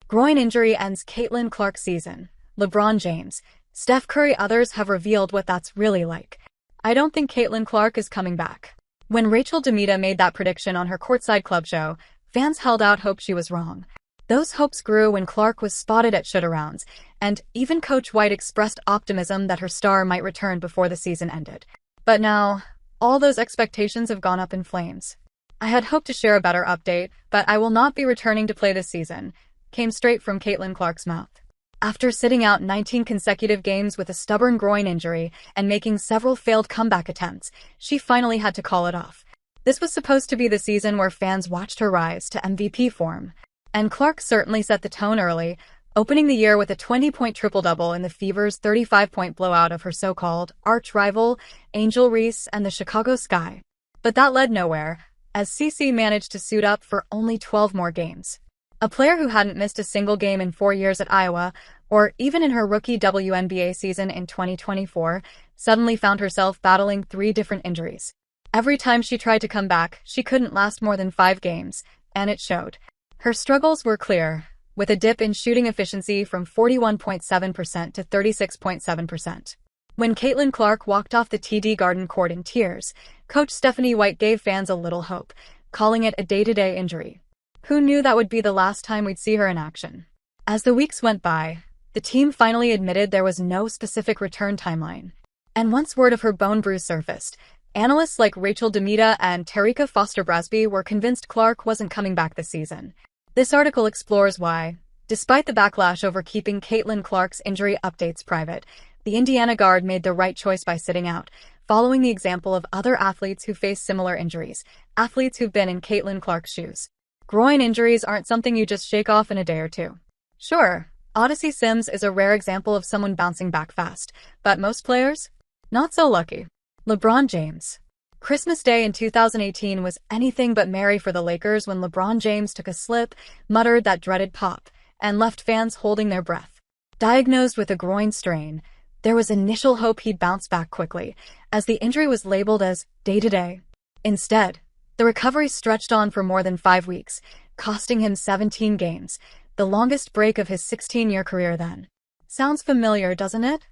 Groin injury ends Caitlin Clark's season. LeBron James, Steph Curry, others have revealed what that's really like. I don't think Caitlin Clark is coming back. When Rachel Demita made that prediction on her courtside club show, fans held out hope she was wrong. Those hopes grew when Clark was spotted at shoot-arounds, and even Coach White expressed optimism that her star might return before the season ended. But now, all those expectations have gone up in flames. I had hoped to share a better update, but I will not be returning to play this season, came straight from Caitlin Clark's mouth. After sitting out 19 consecutive games with a stubborn groin injury and making several failed comeback attempts, she finally had to call it off. This was supposed to be the season where fans watched her rise to MVP form. And Clark certainly set the tone early, opening the year with a 20-point triple-double in the Fever's 35-point blowout of her so-called arch-rival, Angel Reese and the Chicago Sky. But that led nowhere, as CC managed to suit up for only 12 more games. A player who hadn't missed a single game in 4 years at Iowa, or even in her rookie WNBA season in 2024, suddenly found herself battling 3 different injuries. Every time she tried to come back, she couldn't last more than 5 games, and it showed. Her struggles were clear, with a dip in shooting efficiency from 41.7% to 36.7%. When Caitlin Clark walked off the TD Garden court in tears, Coach Stephanie White gave fans a little hope, calling it a day-to-day injury. Who knew that would be the last time we'd see her in action? As the weeks went by, the team finally admitted there was no specific return timeline. And once word of her bone bruise surfaced, analysts like Rachel Demita and Terrika Foster-Brasby were convinced Clark wasn't coming back this season. This article explores why, despite the backlash over keeping Caitlin Clark's injury updates private, the Indiana guard made the right choice by sitting out, following the example of other athletes who face similar injuries, athletes who've been in Caitlin Clark's shoes. Groin injuries aren't something you just shake off in a day or two. Sure, Odyssey Sims is a rare example of someone bouncing back fast, but most players? Not so lucky. LeBron James. Christmas Day in 2018 was anything but merry for the Lakers when LeBron James took a slip, muttered that dreaded pop, and left fans holding their breath. Diagnosed with a groin strain, there was initial hope he'd bounce back quickly, as the injury was labeled as day-to-day. Instead, the recovery stretched on for more than 5 weeks, costing him 17 games, the longest break of his 16-year career then. Sounds familiar, doesn't it?